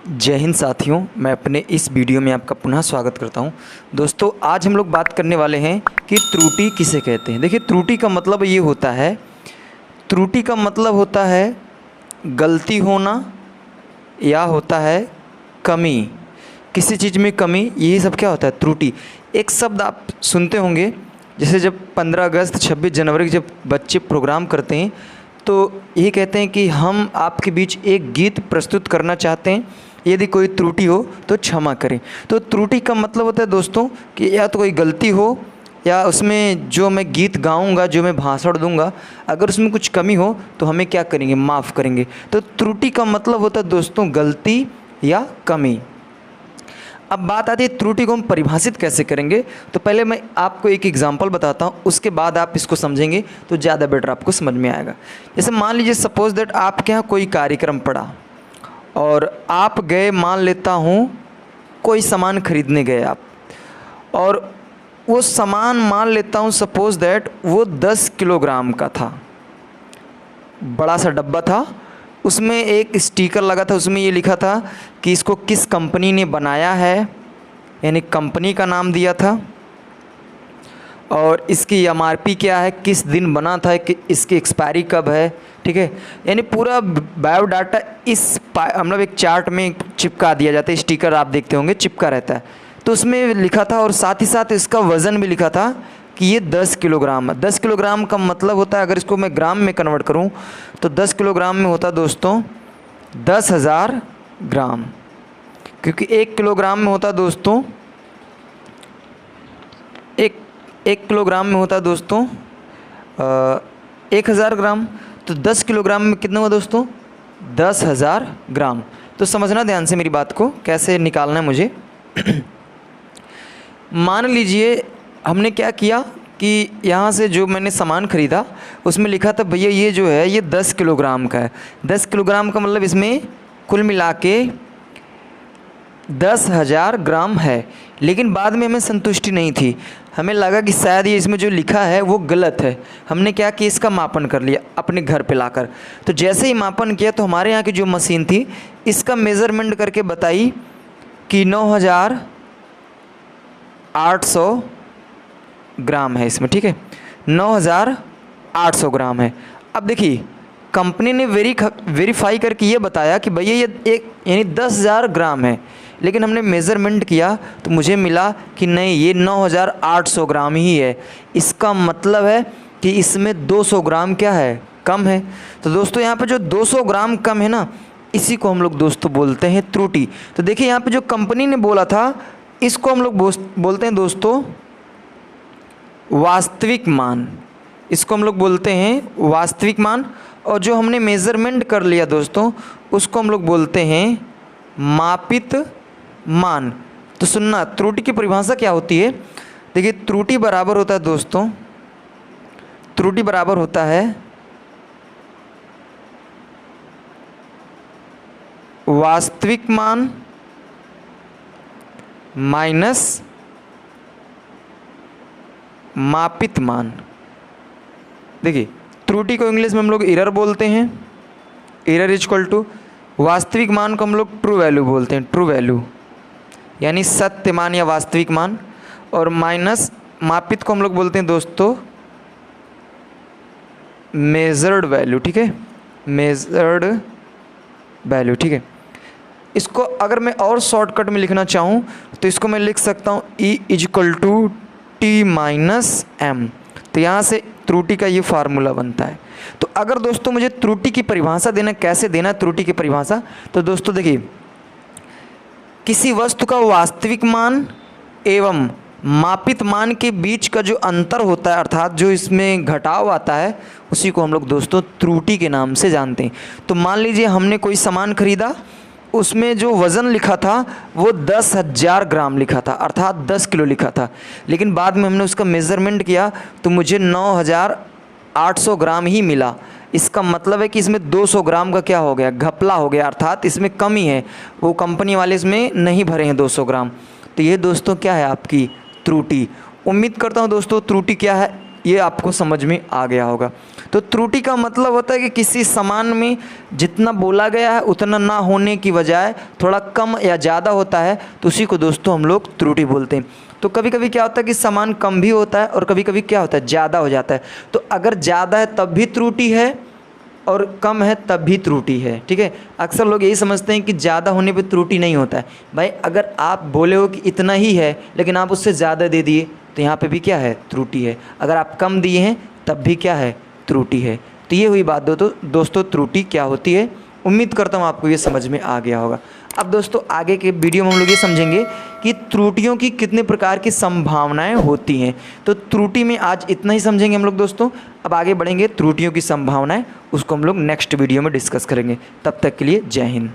जय हिंद साथियों, मैं अपने इस वीडियो में आपका पुनः स्वागत करता हूं। दोस्तों, आज हम लोग बात करने वाले हैं कि त्रुटि किसे कहते हैं। देखिए, त्रुटि का मतलब ये होता है, त्रुटि का मतलब होता है गलती होना या होता है कमी, किसी चीज़ में कमी, यही सब क्या होता है, त्रुटि। एक शब्द आप सुनते होंगे, जैसे जब 15 अगस्त 26 जनवरी जब बच्चे प्रोग्राम करते हैं तो यही कहते हैं कि हम आपके बीच एक गीत प्रस्तुत करना चाहते हैं, यदि कोई त्रुटि हो तो क्षमा करें। तो त्रुटि का मतलब होता है दोस्तों कि या तो कोई गलती हो या उसमें जो मैं गीत गाऊंगा, जो मैं भाषण दूंगा, अगर उसमें कुछ कमी हो तो हमें क्या करेंगे, माफ़ करेंगे। तो त्रुटि का मतलब होता है दोस्तों गलती या कमी। अब बात आती है त्रुटि को हम परिभाषित कैसे करेंगे। तो पहले मैं आपको एक एग्जांपल बताता हूँ, उसके बाद आप इसको समझेंगे तो ज़्यादा बेटर आपको समझ में आएगा। जैसे मान लीजिए सपोज दैट आपके यहाँ कोई कार्यक्रम पड़ा और आप गए, मान लेता हूँ कोई सामान खरीदने गए आप, और वो सामान मान लेता हूँ सपोज दैट वो 10 किलोग्राम का था, बड़ा सा डब्बा था, उसमें एक स्टिकर लगा था, उसमें ये लिखा था कि इसको किस कंपनी ने बनाया है, यानी कंपनी का नाम दिया था, और इसकी एमआरपी क्या है, किस दिन बना था, कि इसकी एक्सपायरी कब है, ठीक है। यानी पूरा बायोडाटा इस मतलब एक चार्ट में चिपका दिया जाता है। स्टिकर आप देखते होंगे चिपका रहता है, तो उसमें लिखा था, और साथ ही साथ इसका वज़न भी लिखा था कि ये 10 किलोग्राम है। 10 किलोग्राम का मतलब होता है, अगर इसको मैं ग्राम में कन्वर्ट करूं तो 10 किलोग्राम में होता है दोस्तों 10,000 ग्राम, क्योंकि 1 किलोग्राम में होता है दोस्तों एक किलोग्राम में होता है दोस्तों 1,000 ग्राम। तो 10 किलोग्राम में कितना हुआ दोस्तों, 10,000 ग्राम। तो समझना ध्यान से मेरी बात को, कैसे निकालना है मुझे। मान लीजिए हमने क्या किया कि यहाँ से जो मैंने सामान ख़रीदा उसमें लिखा था भैया ये जो है ये 10 किलोग्राम का है। 10 किलोग्राम का मतलब इसमें कुल मिला के 10,000 ग्राम है। लेकिन बाद में हमें संतुष्टि नहीं थी, हमें लगा कि शायद ये इसमें जो लिखा है वो गलत है। हमने क्या किया, इसका मापन कर लिया अपने घर पे लाकर। तो जैसे ही मापन किया तो हमारे यहाँ की जो मशीन थी इसका मेज़रमेंट करके बताई कि 9,800 ग्राम है इसमें, ठीक है, 9,800 ग्राम है। अब देखिए कंपनी ने वेरीफाई करके ये बताया कि भैया ये एक यानी 10,000 ग्राम है, लेकिन हमने मेज़रमेंट किया तो मुझे मिला कि नहीं, ये 9,800 ग्राम ही है। इसका मतलब है कि इसमें 200 ग्राम क्या है, कम है। तो दोस्तों यहाँ पे जो 200 ग्राम कम है ना, इसी को हम लोग दोस्तों बोलते हैं त्रुटि। तो देखिए यहाँ पे जो कंपनी ने बोला था इसको हम लोग बोलते हैं दोस्तों वास्तविक मान, इसको हम लोग बोलते हैं वास्तविक मान। और जो हमने मेज़रमेंट कर लिया दोस्तों उसको हम लोग बोलते हैं मापित मान। तो सुनना, त्रुटि की परिभाषा क्या होती है। देखिए त्रुटि बराबर होता है दोस्तों, त्रुटि बराबर होता है वास्तविक मान माइनस मापित मान। देखिए त्रुटि को इंग्लिश में हम लोग एरर बोलते हैं, एरर इज इक्वल टू, वास्तविक मान को हम लोग ट्रू वैल्यू बोलते हैं, ट्रू वैल्यू यानी सत्य मान या वास्तविक मान, और माइनस मापित को हम लोग बोलते हैं दोस्तों मेजर्ड वैल्यू, ठीक है, मेजर्ड वैल्यू, ठीक है। इसको अगर मैं और शॉर्टकट में लिखना चाहूँ तो इसको मैं लिख सकता हूँ E is equal to T minus M. तो यहाँ से त्रुटि का ये फार्मूला बनता है। तो अगर दोस्तों मुझे त्रुटि की परिभाषा देना, कैसे देना है त्रुटि की परिभाषा, तो दोस्तों देखिए किसी वस्तु का वास्तविक मान एवं मापित मान के बीच का जो अंतर होता है, अर्थात जो इसमें घटाव आता है, उसी को हम लोग दोस्तों त्रुटि के नाम से जानते हैं। तो मान लीजिए हमने कोई सामान खरीदा, उसमें जो वज़न लिखा था वो 10,000 ग्राम लिखा था, अर्थात 10 किलो लिखा था, लेकिन बाद में हमने उसका मेज़रमेंट किया तो मुझे 9,800 ग्राम ही मिला। इसका मतलब है कि इसमें 200 ग्राम का क्या हो गया, घपला हो गया, अर्थात इसमें कमी है, वो कंपनी वाले इसमें नहीं भरे हैं 200 ग्राम। तो ये दोस्तों क्या है, आपकी त्रुटि। उम्मीद करता हूँ दोस्तों त्रुटि क्या है ये आपको समझ में आ गया होगा। तो त्रुटि का मतलब होता है कि किसी सामान में जितना बोला गया है उतना ना होने की बजाय थोड़ा कम या ज़्यादा होता है, तो उसी को दोस्तों हम लोग त्रुटि बोलते हैं। तो कभी कभी क्या होता है कि सामान कम भी होता है और कभी कभी क्या होता है ज़्यादा हो जाता है। तो अगर ज़्यादा है तब भी त्रुटि है और कम है तब भी त्रुटि है, ठीक है। अक्सर लोग यही समझते हैं कि ज़्यादा होने पे त्रुटि नहीं होता है। भाई अगर आप बोले हो कि इतना ही है लेकिन आप उससे ज़्यादा दे दिए तो यहाँ पे भी क्या है, त्रुटि है। अगर आप कम दिए हैं तब भी क्या है, त्रुटि है। तो ये हुई बात दोस्तों त्रुटि क्या होती है। उम्मीद करता हूँ आपको ये समझ में आ गया होगा। अब दोस्तों आगे के वीडियो में हम लोग ये समझेंगे कि त्रुटियों की कितने प्रकार की संभावनाएं होती हैं। तो त्रुटि में आज इतना ही समझेंगे हम लोग दोस्तों। अब आगे बढ़ेंगे त्रुटियों की संभावनाएं, उसको हम लोग नेक्स्ट वीडियो में डिस्कस करेंगे। तब तक के लिए जय हिंद।